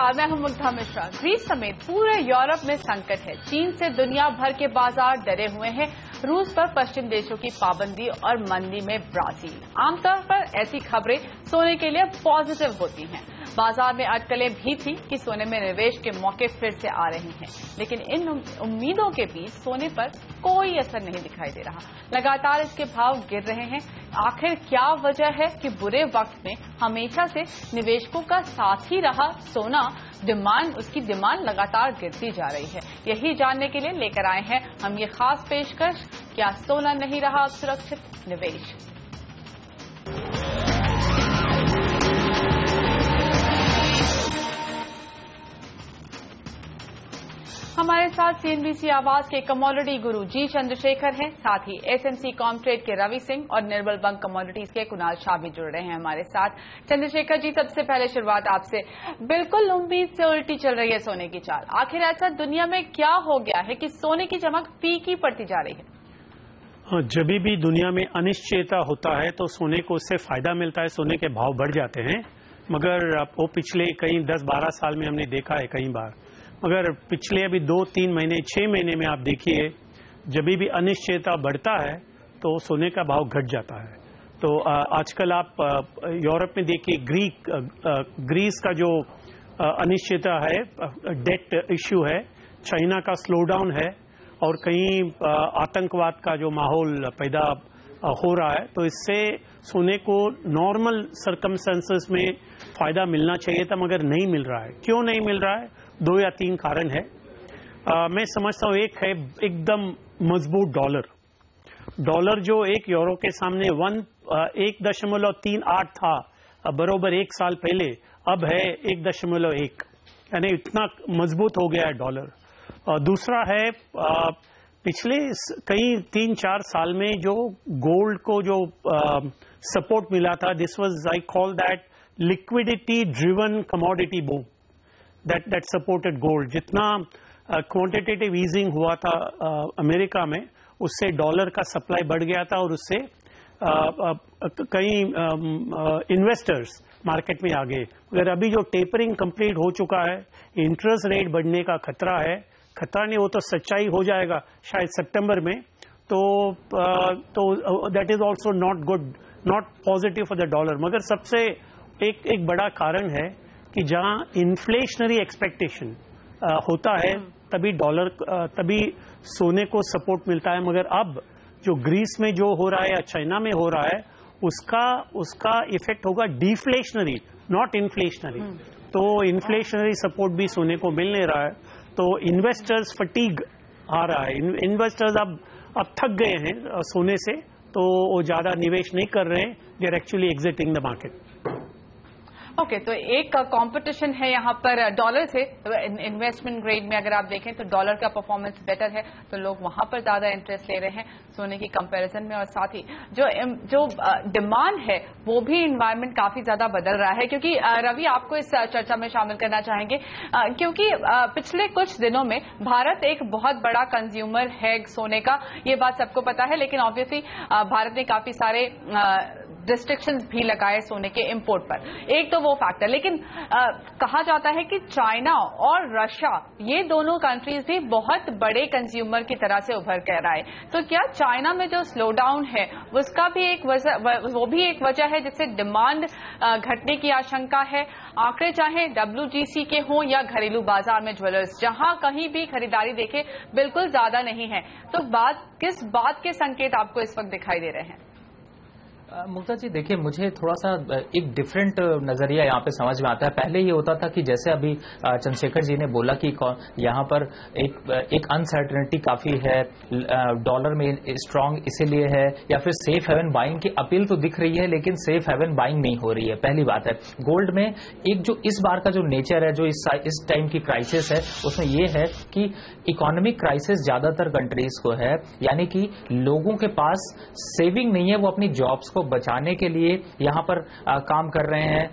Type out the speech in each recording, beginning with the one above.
नमस्कार, मैं हूं मुग्धा मिश्रा। ग्रीस समेत पूरे यूरोप में संकट है। चीन से दुनिया भर के बाजार डरे हुए हैं। रूस पर पश्चिम देशों की पाबंदी और मंदी में ब्राजील। आमतौर पर ऐसी खबरें सोने के लिए पॉजिटिव होती हैं। बाजार में अटकलें भी थी कि सोने में निवेश के मौके फिर से आ रहे हैं, लेकिन इन उम्मीदों के बीच सोने पर कोई असर नहीं दिखाई दे रहा। लगातार इसके भाव गिर रहे हैं। आखिर क्या वजह है कि बुरे वक्त में हमेशा से निवेशकों का साथ ही रहा सोना, उसकी डिमांड लगातार गिरती जा रही है? यही जानने के लिए लेकर आए हैं हम ये खास पेशकश, क्या सोना नहीं रहा अब सुरक्षित निवेश। हमारे साथ सीएनबीसी आवाज के कमोडिटी गुरु जी चंद्रशेखर हैं, साथ ही एसएमसी कॉमट्रेड के रवि सिंह और निर्मल बंग कमोडिटीज के कुणाल शाह भी जुड़ रहे हैं हमारे साथ। चंद्रशेखर जी, सबसे पहले शुरुआत आपसे। बिल्कुल उम्मीद से उल्टी चल रही है सोने की चाल। आखिर ऐसा दुनिया में क्या हो गया है कि सोने की चमक फीकी पड़ती जा रही है? जब भी दुनिया में अनिश्चयता होता है तो सोने को उससे फायदा मिलता है, सोने के भाव बढ़ जाते हैं। मगर वो पिछले कई 10-12 साल में हमने देखा है कई बार। मगर पिछले अभी 2-3 महीने 6 महीने में आप देखिए, जब भी अनिश्चयता बढ़ता है तो सोने का भाव घट जाता है। तो आजकल आप यूरोप में देखिए, ग्रीस का जो अनिश्चयता है, डेट इश्यू है, चाइना का स्लो डाउन है और कहीं आतंकवाद का जो माहौल पैदा हो रहा है, तो इससे सोने को नॉर्मल सर्कमस्टेंसेस में फायदा मिलना चाहिए था, मगर नहीं मिल रहा है। क्यों नहीं मिल रहा है? 2 या 3 कारण है। मैं समझता हूँ एक है एकदम मजबूत डॉलर जो एक यूरो के सामने 1.38 था बरोबर 1 साल पहले, अब है 1.1, यानी इतना मजबूत हो गया है डॉलर। दूसरा है पिछले कई 3-4 साल में जो गोल्ड को जो सपोर्ट मिला था, this was, I call that liquidity driven commodity boom that supported gold। जितना क्वांटिटेटिव ईजिंग हुआ था अमेरिका में, उससे डॉलर का सप्लाई बढ़ गया था और उससे कई इन्वेस्टर्स मार्केट में आ गए। मगर अभी जो टेपरिंग कंप्लीट हो चुका है, इंटरेस्ट रेट बढ़ने का खतरा है। खतरा नहीं, वो तो सच्चाई हो जाएगा शायद सितंबर में। तो that is also not good, not positive for the dollar. मगर सबसे एक बड़ा कारण है कि जहां इन्फ्लेशनरी एक्सपेक्टेशन होता है, तभी सोने को सपोर्ट मिलता है। मगर अब जो ग्रीस में जो हो रहा है या चाइना में हो रहा है, उसका इफेक्ट होगा डिफ्लेशनरी, नॉट इन्फ्लेशनरी। तो इन्फ्लेशनरी सपोर्ट भी सोने को मिल नहीं रहा है, तो इन्वेस्टर्स फटीग आ रहा है। इन्वेस्टर्स अब थक गए हैं सोने से, तो वो ज्यादा निवेश नहीं कर रहे हैं। They are actually exiting the market. Okay, तो एक कंपटीशन है यहाँ पर डॉलर से। इन्वेस्टमेंट ग्रेड में अगर आप देखें तो डॉलर का परफॉर्मेंस बेटर है, तो लोग वहां पर ज्यादा इंटरेस्ट ले रहे हैं सोने की कंपैरिजन में। और साथ ही जो डिमांड है, वो भी इन्वायरमेंट काफी ज्यादा बदल रहा है। क्योंकि रवि, आपको इस चर्चा में शामिल करना चाहेंगे, क्योंकि पिछले कुछ दिनों में भारत एक बहुत बड़ा कंज्यूमर है सोने का, ये बात सबको पता है। लेकिन ऑब्वियसली भारत ने काफी सारे रिस्ट्रिक्शंस भी लगाए सोने के इंपोर्ट पर। एक तो वो फैक्टर, लेकिन कहा जाता है कि चाइना और रशिया, ये दोनों कंट्रीज भी बहुत बड़े कंज्यूमर की तरह से उभर कर आए। तो क्या चाइना में जो स्लो डाउन है, उसका भी एक वजह है जिससे डिमांड घटने की आशंका है? आंकड़े चाहे WGC के हों या घरेलू बाजार में ज्वेलर्स, जहां कहीं भी खरीदारी देखे बिल्कुल ज्यादा नहीं है। तो किस बात के संकेत आपको इस वक्त दिखाई दे रहे हैं? मुक्ता जी, देखिए, मुझे थोड़ा सा एक डिफरेंट नजरिया यहाँ पे समझ में आता है। पहले ये होता था कि जैसे अभी चंद्रशेखर जी ने बोला कि यहाँ पर एक अनसर्टेनिटी काफी है, डॉलर में स्ट्रांग इसीलिए है, या फिर सेफ हेवन बाइंग की अपील तो दिख रही है, लेकिन सेफ हेवन बाइंग नहीं हो रही है। पहली बात है। गोल्ड में एक जो इस बार का जो नेचर है, जो इस टाइम की क्राइसिस है, उसमें ये है कि इकोनॉमिक क्राइसिस ज्यादातर कंट्रीज को है, यानी कि लोगों के पास सेविंग नहीं है, वो अपनी जॉब्स को बचाने के लिए यहाँ पर काम कर रहे हैं।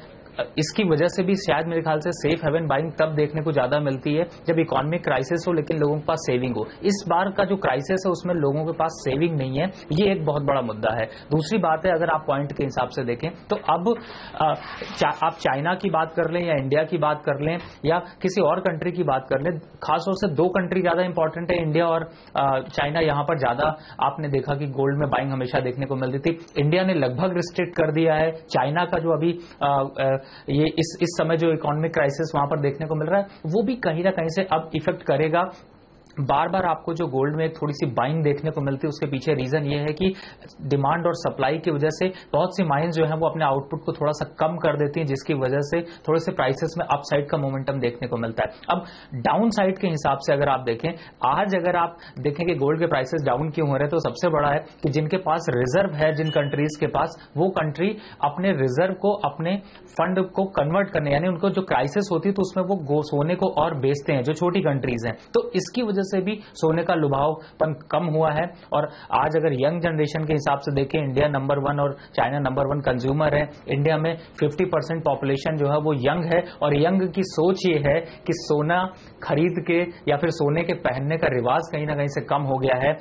इसकी वजह से भी शायद मेरे ख्याल से सेफ हेवन बाइंग तब देखने को ज्यादा मिलती है जब इकोनॉमिक क्राइसिस हो लेकिन लोगों के पास सेविंग हो। इस बार का जो क्राइसिस है उसमें लोगों के पास सेविंग नहीं है, ये एक बहुत बड़ा मुद्दा है। दूसरी बात है, अगर आप पॉइंट के हिसाब से देखें तो अब आप चाइना की बात कर लें या इंडिया की बात कर लें या किसी और कंट्री की बात कर लें, खासतौर से दो कंट्री ज्यादा इंपॉर्टेंट है, इंडिया और चाइना। यहां पर ज्यादा आपने देखा कि गोल्ड में बाइंग हमेशा देखने को मिलती थी। इंडिया ने लगभग रिस्ट्रिक्ट कर दिया है। चाइना का जो अभी ये इस समय जो इकोनॉमिक क्राइसिस वहां पर देखने को मिल रहा है वो भी कहीं ना कहीं से अब इफेक्ट करेगा। बार बार आपको जो गोल्ड में थोड़ी सी बाइंग देखने को मिलती है उसके पीछे रीजन ये है कि डिमांड और सप्लाई की वजह से बहुत सी माइंस जो है वो अपने आउटपुट को थोड़ा सा कम कर देती हैं, जिसकी वजह से थोड़े से प्राइसेस में अपसाइड का मोमेंटम देखने को मिलता है। अब डाउन साइड के हिसाब से अगर आप देखें, आज अगर आप देखें कि गोल्ड के प्राइसेस डाउन क्यों हो रहे हैं तो सबसे बड़ा है कि जिनके पास रिजर्व है, जिन कंट्रीज के पास, वो कंट्री अपने रिजर्व को अपने फंड को कन्वर्ट करने, यानी उनको जो क्राइसिस होती है तो उसमें वो सोने को और बेचते हैं, जो छोटी कंट्रीज हैं। तो इसकी वजह से भी सोने का लुभावपन कम हुआ है। और आज अगर यंग जनरेशन के हिसाब से देखें, इंडिया नंबर 1 और चाइना नंबर 1 कंज्यूमर है। इंडिया में 50% पॉपुलेशन जो है वो यंग है और यंग की सोच ये है कि सोना खरीद के या फिर सोने के पहनने का रिवाज कहीं ना कहीं से कम हो गया है,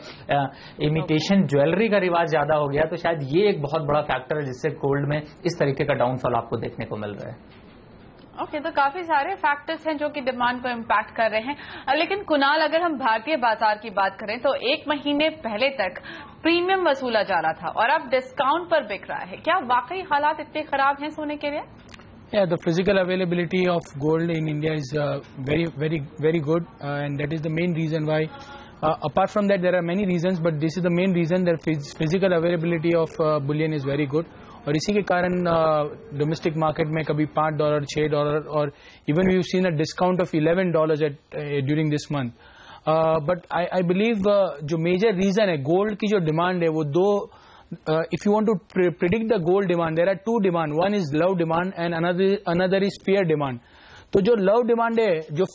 इमिटेशन ज्वेलरी का रिवाज ज्यादा हो गया। तो शायद ये एक बहुत बड़ा फैक्टर है जिससे गोल्ड में इस तरीके का डाउनफॉल आपको देखने को मिल रहा है। ओके, तो काफी सारे फैक्टर्स हैं जो कि डिमांड को इम्पैक्ट कर रहे हैं। लेकिन कुणाल, अगर हम भारतीय बाजार की बात करें तो 1 महीने पहले तक प्रीमियम वसूला जा रहा था और अब डिस्काउंट पर बिक रहा है। क्या वाकई हालात इतने खराब हैं सोने के लिए? Yeah, the physical availability of gold in India is very good, and that is the main reason why. Apart from that, there are many reasons, but this is the main reason that physical availability of bullion is very good. और इसी के कारण domestic market में कभी $5, $6 और even we seen a discount of $11 during this month. But I believe जो major reason है gold की जो डिमांड है वो दो, if you want to predict the gold demand, there are 2 demand, one is love demand and another is fear demand. तो जो love demand है, जो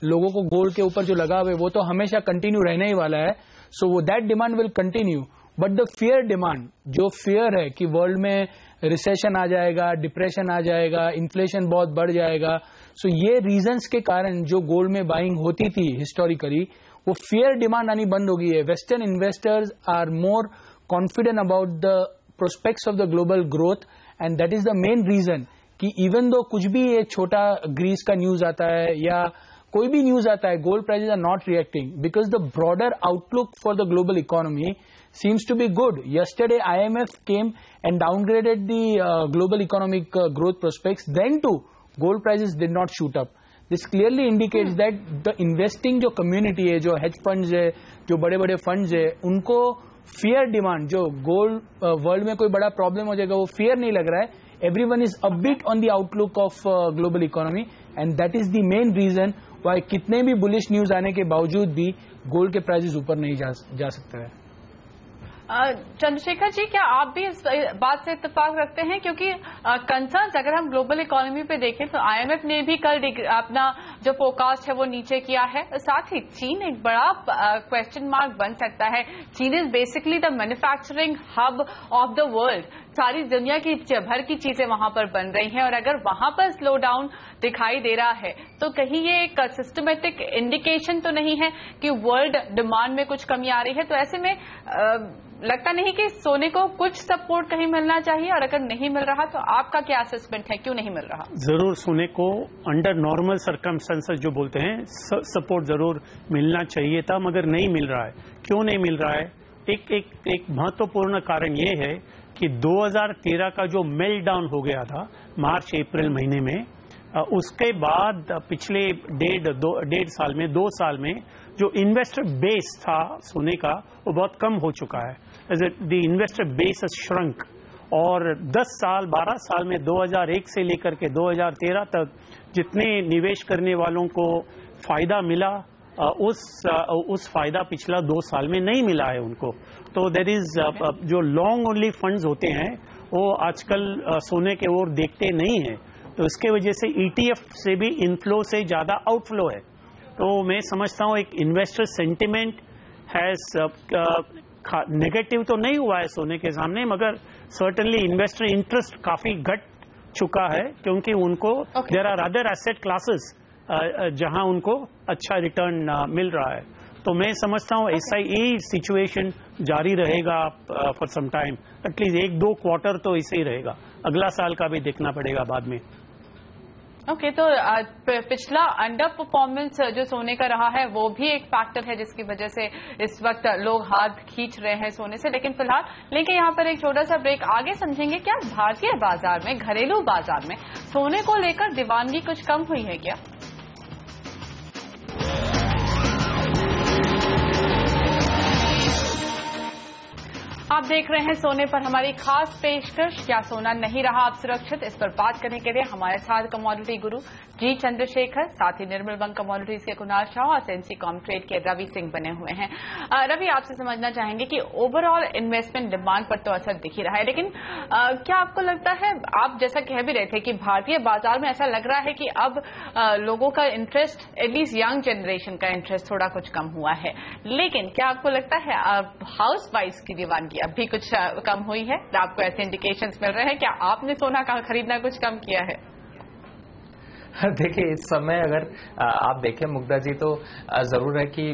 लोगों को गोल्ड के ऊपर जो लगाव है, वो तो हमेशा कंटिन्यू रहने ही वाला है। सो वो that demand will continue. But the fear demand, जो फियर है कि वर्ल्ड में रिसेशन आ जाएगा, डिप्रेशन आ जाएगा, इन्फ्लेशन बहुत बढ़ जाएगा, सो ये रीजंस के कारण जो गोल्ड में बाइंग होती थी हिस्टोरिकली, वो फियर डिमांड आनी बंद हो गई है। Western investors are more confident about the prospects of the global growth, and that is the main reason कि इवन दो कुछ भी एक छोटा ग्रीस का न्यूज आता है या कोई भी न्यूज आता है, gold prices are not reacting because the broader outlook for the global economy seems to be good. Yesterday, IMF came and downgraded the global economic growth prospects. Then too, gold prices did not shoot up. This clearly indicates that the investing जो community है, जो hedge funds है, जो बड़े-बड़े funds है, उनको fear demand, जो gold world में कोई बड़ा problem हो जाएगा, वो fear नहीं लग रहा है. Everyone is upbeat on the outlook of global economy, and that is the main reason why कितने भी bullish news आने के बावजूद भी gold के prices ऊपर नहीं जा सकता है। चंद्रशेखर जी, क्या आप भी इस बात से इत्तेफाक रखते हैं? क्योंकि कंसर्न्स अगर हम ग्लोबल इकोनॉमी पे देखें तो आईएमएफ ने भी कल अपना जो फोरकास्ट है वो नीचे किया है। साथ ही चीन एक बड़ा क्वेश्चन मार्क बन सकता है। चीन is basically the manufacturing hub of the world. सारी दुनिया की भर की चीजें वहां पर बन रही हैं और अगर वहां पर स्लो डाउन दिखाई दे रहा है तो कहीं ये एक सिस्टमेटिक इंडिकेशन तो नहीं है कि वर्ल्ड डिमांड में कुछ कमी आ रही है? तो ऐसे में लगता नहीं कि सोने को कुछ सपोर्ट कहीं मिलना चाहिए, और अगर नहीं मिल रहा तो आपका क्या असेसमेंट है, क्यों नहीं मिल रहा? जरूर सोने को अंडर नॉर्मल सर्कमस्टेंसेस जो बोलते हैं सपोर्ट जरूर मिलना चाहिए था, मगर नहीं मिल रहा है। क्यों नहीं मिल रहा है? एक महत्वपूर्ण कारण ये है कि 2013 का जो मेल्ट डाउन हो गया था मार्च अप्रैल महीने में, उसके बाद पिछले डेढ़ साल में 2 साल में जो इन्वेस्टर बेस था सोने का वो बहुत कम हो चुका है। The investor base has shrunk, और 10 साल 12 साल में 2001 से लेकर के 2013 तक जितने निवेश करने वालों को फायदा मिला उस फायदा पिछला 2 साल में नहीं मिला है उनको। तो देयर इज जो लॉन्ग ओनली फंड्स होते हैं वो आजकल सोने के ओर देखते नहीं है, तो इसके वजह से ETF से भी इनफ्लो से ज्यादा आउटफ्लो है। तो मैं समझता हूँ एक इन्वेस्टर सेंटिमेंट हैज नेगेटिव तो नहीं हुआ है सोने के सामने, मगर सर्टनली इन्वेस्टर इंटरेस्ट काफी घट चुका है, क्योंकि उनको there are other asset classes जहां उनको अच्छा रिटर्न मिल रहा है। तो मैं समझता हूँ ऐसा ही सिचुएशन जारी रहेगा for some time, at least 1-2 quarter तो ऐसे ही रहेगा, अगला साल का भी देखना पड़ेगा बाद में। ओके, तो पिछला अंडर परफॉर्मेंस जो सोने का रहा है वो भी एक फैक्टर है जिसकी वजह से इस वक्त लोग हाथ खींच रहे हैं सोने से। लेकिन फिलहाल लेके यहाँ पर एक छोटा सा ब्रेक, आगे समझेंगे क्या भारतीय बाजार में, घरेलू बाजार में सोने को लेकर दीवानगी कुछ कम हुई है क्या? आप देख रहे हैं सोने पर हमारी खास पेशकश, क्या सोना नहीं रहा अब सुरक्षित? इस पर बात करने के लिए हमारे साथ कमोडिटी गुरु जी चंद्रशेखर, साथ ही निर्मल बंग कमोडिटीज के कुणाल शाह और सेंसीकॉम ट्रेड के रवि सिंह बने हुए हैं। रवि, आपसे समझना चाहेंगे कि ओवरऑल इन्वेस्टमेंट डिमांड पर तो असर दिख ही रहा है, लेकिन क्या आपको लगता है, आप जैसा कह भी रहे थे कि भारतीय बाजार में ऐसा लग रहा है कि अब लोगों का इंटरेस्ट, एटलीस्ट यंग जनरेशन का इंटरेस्ट थोड़ा कुछ कम हुआ है, लेकिन क्या आपको लगता है हाउस वाइफ की दीवानगी अब भी कुछ कम हुई है? आपको ऐसे इंडिकेशंस मिल रहे हैं? क्या आपने सोना खरीदना कुछ कम किया है? देखिए, इस समय अगर आप देखें मुग्धा जी, तो जरूर है कि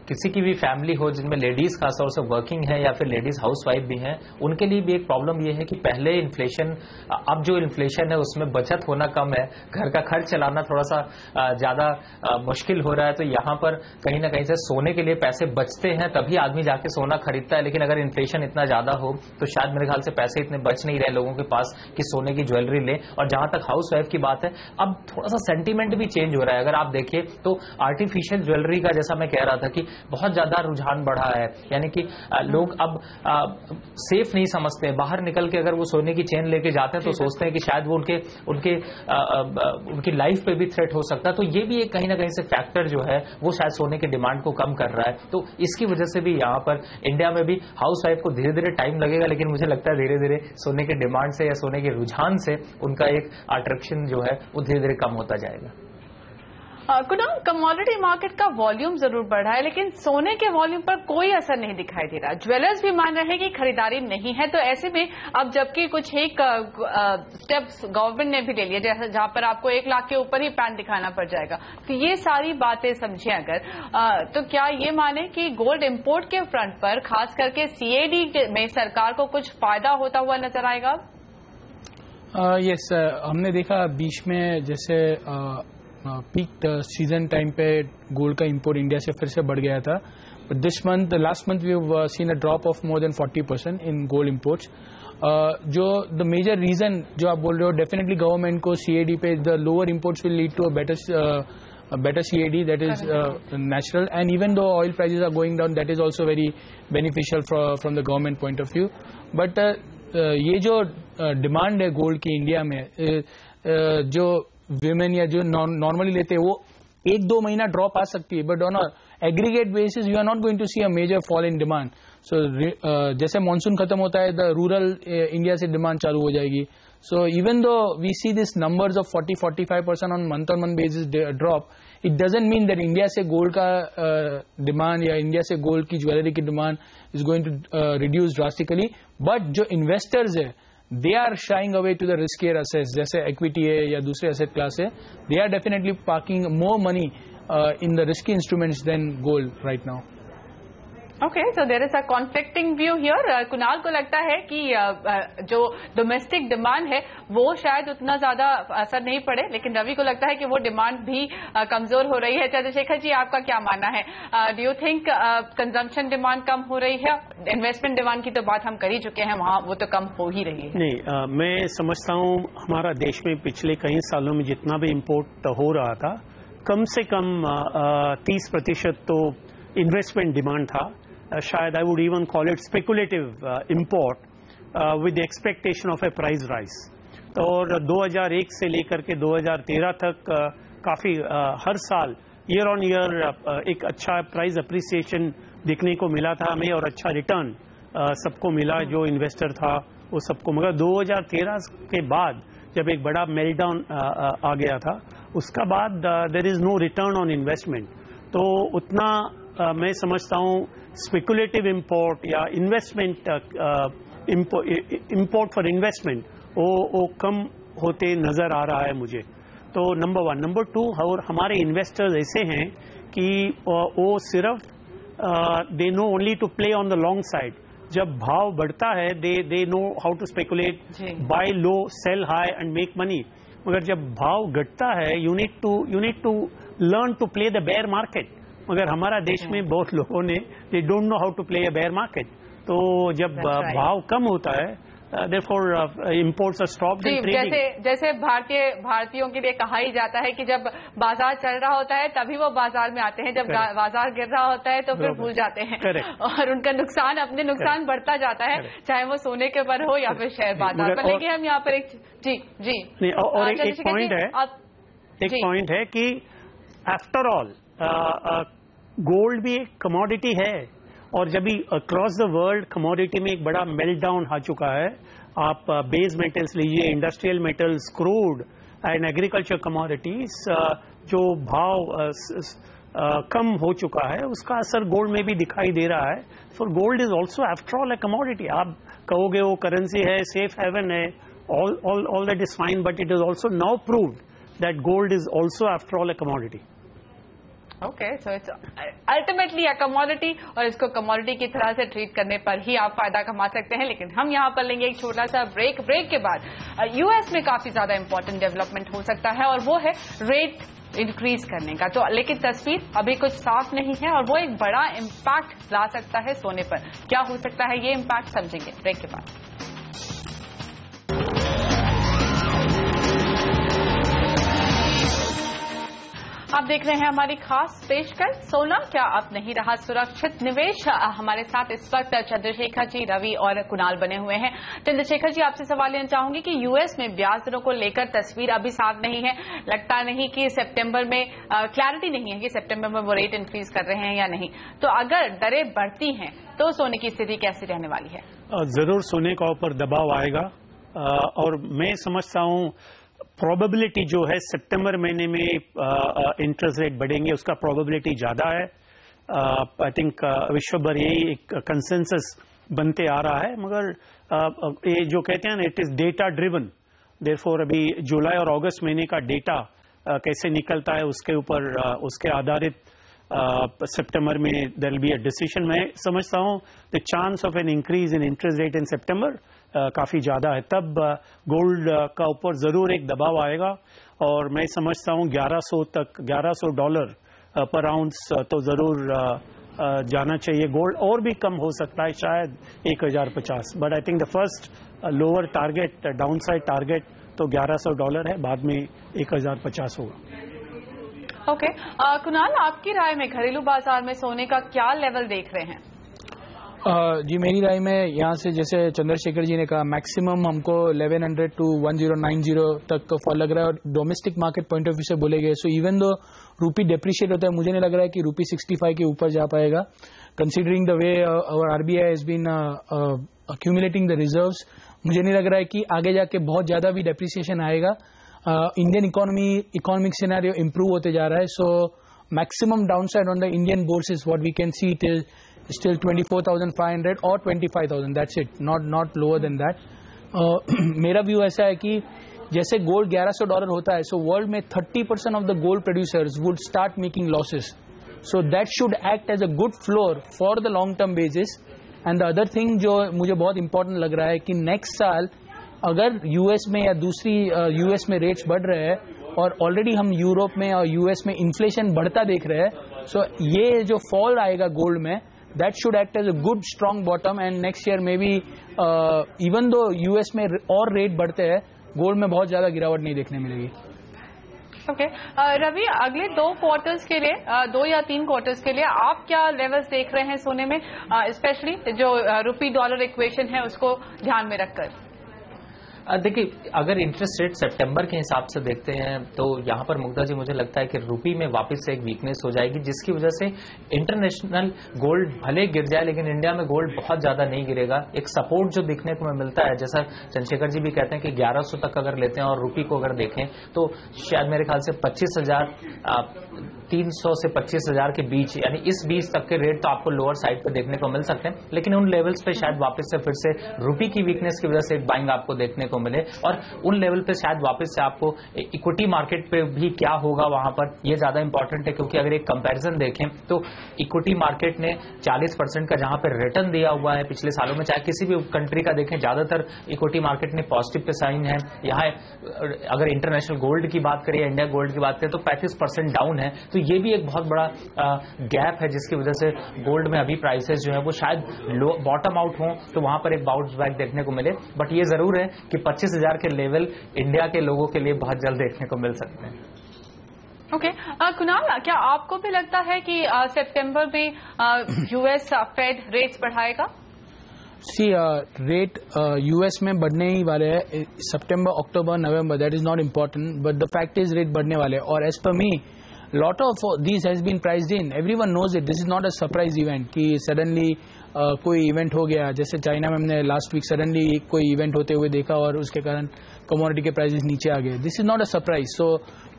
किसी की भी फैमिली हो जिनमें लेडीज खासतौर से वर्किंग है या फिर लेडीज हाउसवाइफ भी हैं, उनके लिए भी एक प्रॉब्लम ये है कि पहले इन्फ्लेशन, अब जो इन्फ्लेशन है उसमें बचत होना कम है, घर का खर्च चलाना थोड़ा सा ज्यादा मुश्किल हो रहा है। तो यहाँ पर कहीं ना कहीं से सोने के लिए पैसे बचते हैं तभी आदमी जाके सोना खरीदता है, लेकिन अगर इन्फ्लेशन इतना ज्यादा हो तो शायद मेरे ख्याल से पैसे इतने बच नहीं रहे लोगों के पास कि सोने की ज्वेलरी लें। और जहां तक हाउसवाइफ की बात है, अब थोड़ा सा सेंटीमेंट भी चेंज हो रहा है। अगर आप देखिए तो आर्टिफिशियल ज्वेलरी का, जैसा मैं कह रहा था, कि बहुत ज्यादा रुझान बढ़ा है, यानी कि लोग अब सेफ नहीं समझते। बाहर निकल के अगर वो सोने की चेन लेके जाते हैं तो सोचते हैं कि शायद वो उनकी लाइफ पे भी थ्रेट हो सकता है। तो ये भी एक कहीं ना कहीं से फैक्टर जो है वो शायद सोने के डिमांड को कम कर रहा है। तो इसकी वजह से भी यहाँ पर इंडिया में भी हाउस वाइफ को धीरे धीरे टाइम लगेगा, लेकिन मुझे लगता है धीरे धीरे सोने के डिमांड से या सोने के रुझान से उनका एक अट्रैक्शन जो है वो धीरे धीरे कम होता जाएगा। कुणाल, कमोडिटी मार्केट का वॉल्यूम जरूर बढ़ा है, लेकिन सोने के वॉल्यूम पर कोई असर नहीं दिखाई दे रहा। ज्वेलर्स भी मान रहे हैं कि खरीदारी नहीं है। तो ऐसे में अब जबकि कुछ एक स्टेप्स गवर्नमेंट ने भी ले लिए, जहां पर आपको 1 लाख के ऊपर ही पैन दिखाना पड़ जाएगा, तो ये सारी बातें समझे अगर, तो क्या ये माने कि गोल्ड इंपोर्ट के फ्रंट पर खास करके सीएडी में सरकार को कुछ फायदा होता हुआ नजर आएगा? यस, हमने देखा बीच में जैसे पीक सीजन टाइम पे गोल्ड का इंपोर्ट इंडिया से फिर से बढ़ गया था, but this month, last month we have seen a drop of more than 40% in gold imports. जो द मेजर रीजन जो आप बोल रहे हो, डेफिनेटली गवर्नमेंट को सीएडी पे the lower imports will lead to a better CAD, that is natural, and even though oil prices are going down, that is also very beneficial from the government point of view. But ये जो demand है gold की India में, जो women या जो normally लेते हैं वो 1-2 महीना ड्रॉप आ सकती है, but on aggregate basis you are not going to see a major fall in demand. So जैसे मानसून खत्म होता है, द रूरल इंडिया से डिमांड चालू हो जाएगी। So even though we see these numbers of 40-45% on month basis drop, it doesn't mean that India से gold का demand या India से gold की ज्वेलरी की demand is going to reduce drastically. But जो investors है, they are shying away to the riskier assets, जैसे equity है या दूसरे asset class है, they are definitely parking more money in the risky instruments than gold right now. Okay, so there is a conflicting view here. Kunal को लगता है कि जो डोमेस्टिक डिमांड है वो शायद उतना ज्यादा असर नहीं पड़े, लेकिन रवि को लगता है कि वो डिमांड भी कमजोर हो रही है। चंद्रशेखर जी, आपका क्या मानना है? Do you think consumption demand कम हो रही है? इन्वेस्टमेंट डिमांड की तो बात हम कर ही चुके हैं, वहां वो तो कम हो ही रही है। नहीं, मैं समझता हूँ हमारा देश में पिछले कई सालों में जितना भी इम्पोर्ट हो रहा था, कम से कम 30% तो इन्वेस्टमेंट डिमांड था। शायद I would even call it speculative import with expectation of A price rise. तो और 2001 से लेकर के 2013 तक काफ़ी हर साल ईयर ऑन ईयर एक अच्छा प्राइस अप्रिसिएशन देखने को मिला था हमें, और अच्छा रिटर्न सबको मिला जो इन्वेस्टर था वो सबको। मगर 2013 के बाद जब एक बड़ा मेल्टडाउन आ गया था, उसका बाद there is no return on investment. तो उतना मैं समझता हूँ स्पेकुलेटिव इम्पोर्ट या इन्वेस्टमेंट इम्पोर्ट फॉर इन्वेस्टमेंट वो कम होते नजर आ रहा है मुझे। तो नंबर 1। नंबर 2, और हमारे इन्वेस्टर्स ऐसे हैं कि वो सिर्फ they know only to play on the long side. जब भाव बढ़ता है they know how to speculate, buy low, sell high and make money. मगर जब भाव घटता है you need to learn to play the bear market. मगर हमारा देश में बहुत लोगों ने they don't know how to play a bear market. तो जब भाव कम होता है therefore imports are stopped in trading। जैसे भारतीयों के लिए कहा ही जाता है कि जब बाजार चल रहा होता है तभी वो बाजार में आते हैं, जब बाजार गिर रहा होता है तो फिर भूल जाते हैं और उनका नुकसान बढ़ता जाता है, चाहे वो सोने के ऊपर हो या फिर शेयर बाजार पर। लेकिन हम यहाँ पर एक और एक पॉइंट है कि आफ्टर ऑल गोल्ड भी एक कमोडिटी है, और जब भी अक्रॉस द वर्ल्ड कमोडिटी में एक बड़ा मेल्टडाउन आ चुका है, आप बेस मेटल्स लीजिए, industrial metals, crude and agriculture commodities, जो भाव कम हो चुका है उसका असर गोल्ड में भी दिखाई दे रहा है। For gold is also after all A commodity. आप कहोगे वो करेंसी है, सेफ हेवन है, all that is fine, but it is also now proved that gold is also after all a commodity। Okay, so it's ultimately a commodity, और इसको commodity की तरह से ट्रीट करने पर ही आप फायदा कमा सकते हैं। लेकिन हम यहाँ पर लेंगे एक छोटा सा ब्रेक के बाद यूएस में काफी ज्यादा इंपॉर्टेंट डेवलपमेंट हो सकता है और वो है रेट इंक्रीज करने का। तो लेकिन तस्वीर अभी कुछ साफ नहीं है और वो एक बड़ा इम्पैक्ट ला सकता है सोने पर। क्या हो सकता है ये इम्पैक्ट, समझेंगे ब्रेक के बाद। आप देख रहे हैं हमारी खास पेशकश सोना क्या अब नहीं रहा सुरक्षित निवेश। हमारे साथ इस वक्त चंद्रशेखर जी, रवि और कुणाल बने हुए हैं। चंद्रशेखर जी, आपसे सवाल लेना चाहूंगी कि यूएस में ब्याज दरों को लेकर तस्वीर अभी साफ नहीं है। लगता नहीं कि सितंबर में क्लैरिटी नहीं है कि सितंबर में वो रेट इंक्रीज कर रहे हैं या नहीं। तो अगर दरें बढ़ती हैं तो सोने की स्थिति कैसी रहने वाली है? जरूर सोने का ऊपर दबाव आएगा, और मैं समझता हूं प्रोबेबिलिटी जो है सितंबर महीने में इंटरेस्ट रेट बढ़ेंगे उसका प्रोबेबिलिटी ज्यादा है। आई थिंक विश्व भर यही एक कंसेंसस बनते आ रहा है। मगर ये जो कहते हैं ना, it is data driven, therefore अभी जुलाई और अगस्त महीने का डेटा कैसे निकलता है उसके ऊपर उसके आधारित सितंबर में there will be a decision. मैं समझता हूं the chance of an increase in interest rate in सितंबर काफी ज्यादा है। तब गोल्ड का ऊपर जरूर एक दबाव आएगा और मैं समझता हूं $1100 पर आउंस तो जरूर जाना चाहिए गोल्ड। और भी कम हो सकता है, शायद 1050, but I think the first lower target, downside target तो $1100 है, बाद में 1050 होगा। ओके, कुणाल, आपकी राय में घरेलू बाजार में सोने का क्या लेवल देख रहे हैं? जी, मेरी राय में यहाँ से जैसे चंद्रशेखर जी ने कहा, मैक्सिमम हमको 1100 to 1090 तक फॉल लग रहा है। और domestic market point of view से बोले गए, सो इवन दो रूपी डेप्रिशिएट होता है, मुझे नहीं लग रहा है कि रूपी 65 के ऊपर जा पाएगा, considering the way our RBI has been accumulating the reserves. मुझे नहीं लग रहा है कि आगे जाके बहुत ज्यादा भी डेप्रिसिएशन आएगा। इंडियन इकोनॉमिक सिनेरियो इंप्रूव होते जा रहा है, so maximum downside on the Indian boards is what we can see till still 24,500 or 25,000, that's it, not lower than that। मेरा व्यू ऐसा है कि जैसे गोल्ड $1100 होता है, सो वर्ल्ड में 30% of the gold producers would start making losses, so that should act as a good floor for the long term basis. And the other thing जो मुझे बहुत इंपॉर्टेंट लग रहा है कि नेक्स्ट साल अगर यूएस में या दूसरी यूएस में रेट्स बढ़ रहे हैं और ऑलरेडी हम यूरोप में और यूएस में इन्फ्लेशन बढ़ता देख रहे हैं, सो ये जो फॉल आएगा गोल्ड में, that should act as a good strong bottom, and next year maybe even though US में और रेट बढ़ते हैं, गोल्ड में बहुत ज्यादा गिरावट नहीं देखने मिलेगी। ओके, रवि, अगले 2 क्वार्टर्स के लिए, 2 या 3 क्वार्टर्स के लिए आप क्या लेवल्स देख रहे हैं सोने में, स्पेशली जो रुपी डॉलर इक्वेशन है उसको ध्यान में रखकर? देखिए, अगर इंटरेस्ट रेट सितंबर के हिसाब से देखते हैं तो यहाँ पर मुग्धा जी मुझे लगता है कि रुपी में वापस से एक वीकनेस हो जाएगी, जिसकी वजह से इंटरनेशनल गोल्ड भले गिर जाए लेकिन इंडिया में गोल्ड बहुत ज्यादा नहीं गिरेगा। एक सपोर्ट जो दिखने को मिलता है, जैसा चंद्रशेखर जी भी कहते हैं कि 1100 तक अगर लेते हैं और रुपी को अगर देखें तो शायद मेरे ख्याल से 25,300 से 25,000 के बीच, यानी इस बीच तक के रेट तो आपको लोअर साइड पे देखने को मिल सकते हैं। लेकिन उन लेवल्स पे शायद वापस से फिर से रुपी की वीकनेस की वजह से एक बाइंग आपको देखने को मिले, और उन लेवल पे शायद वापस से आपको इक्विटी मार्केट पे भी क्या होगा वहां पर, ये ज्यादा इंपॉर्टेंट है। क्योंकि अगर एक कंपैरिजन देखें तो इक्विटी मार्केट ने 40% का जहां पर रिटर्न दिया हुआ है पिछले सालों में, चाहे किसी भी कंट्री का देखें, ज्यादातर इक्विटी मार्केट ने पॉजिटिव पे साइन है। यहाँ अगर इंटरनेशनल गोल्ड की बात करें, इंडिया गोल्ड की बात करें, तो 35% डाउन है। तो ये भी एक बहुत बड़ा गैप है जिसकी वजह से गोल्ड में अभी प्राइसेस जो है वो शायद बॉटम आउट हों, तो वहां पर एक बाउंस बैक देखने को मिले। बट ये जरूर है कि 25,000 के लेवल इंडिया के लोगों के लिए बहुत जल्द देखने को मिल सकते हैं। ओके, कुणाल, क्या आपको भी लगता है कि सितंबर में यूएस फेड रेट्स बढ़ाएगा? सी रेट यूएस में बढ़ने ही वाले हैं सितंबर, अक्टूबर, नवंबर, that is not important, but the fact is rate बढ़ने वाले हैं। और as per me lot of these has been priced in, everyone knows it, this is not a surprise event कि suddenly कोई इवेंट हो गया, जैसे चाइना में हमने लास्ट वीक सडनली कोई इवेंट होते हुए देखा और उसके कारण कमोडिटी के प्राइसेस नीचे आ गए। This is not a surprise. So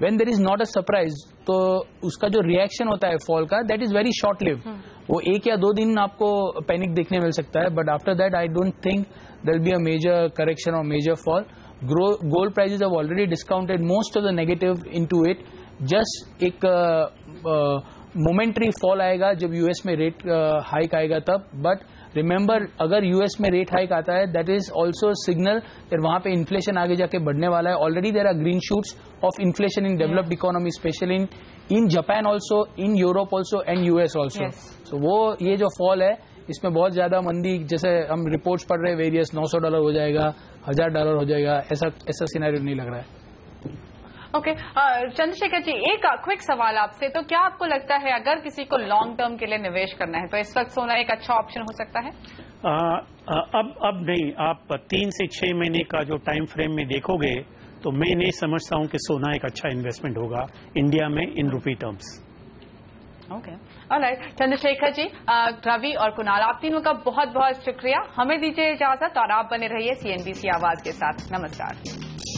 when there is not a surprise तो उसका जो रिएक्शन होता है फॉल का, that is very short live. वो 1 या 2 दिन आपको पैनिक देखने मिल सकता है, but after that I don't think there will be a major correction और major fall. Gold prices have already discounted most of the negative into it. Just एक मोमेंटरी फॉल आएगा जब यूएस में रेट हाइक आएगा तब। But remember, अगर US में rate hike आता है दैट इज ऑल्सो सिग्नल कि वहां पे इन्फ्लेशन आगे जाके बढ़ने वाला है। Already there are green shoots of inflation in developed economy, specially in Japan also, in Europe also and US also. So वो ये जो फॉल है इसमें बहुत ज्यादा मंदी, जैसे हम रिपोर्ट्स पढ़ रहे हैं वेरियस, $900 हो जाएगा, $1,000 हो जाएगा, ऐसा सिनेरियो नहीं लग रहा है। ओके, चंद्रशेखर जी, एक क्विक सवाल आपसे, तो क्या आपको लगता है अगर किसी को लॉन्ग टर्म के लिए निवेश करना है तो इस वक्त सोना एक अच्छा ऑप्शन हो सकता है? अब नहीं, आप 3 से 6 महीने का जो टाइम फ्रेम में देखोगे तो मैं नहीं समझता हूं कि सोना एक अच्छा इन्वेस्टमेंट होगा इंडिया में in rupee terms. Okay, alright, Chandrashekhar ji, Ravi और कुणाल, आप तीनों का बहुत बहुत शुक्रिया। हमें दीजिए इजाजत और आप बने रहिए CNBC आवाज के साथ। नमस्कार।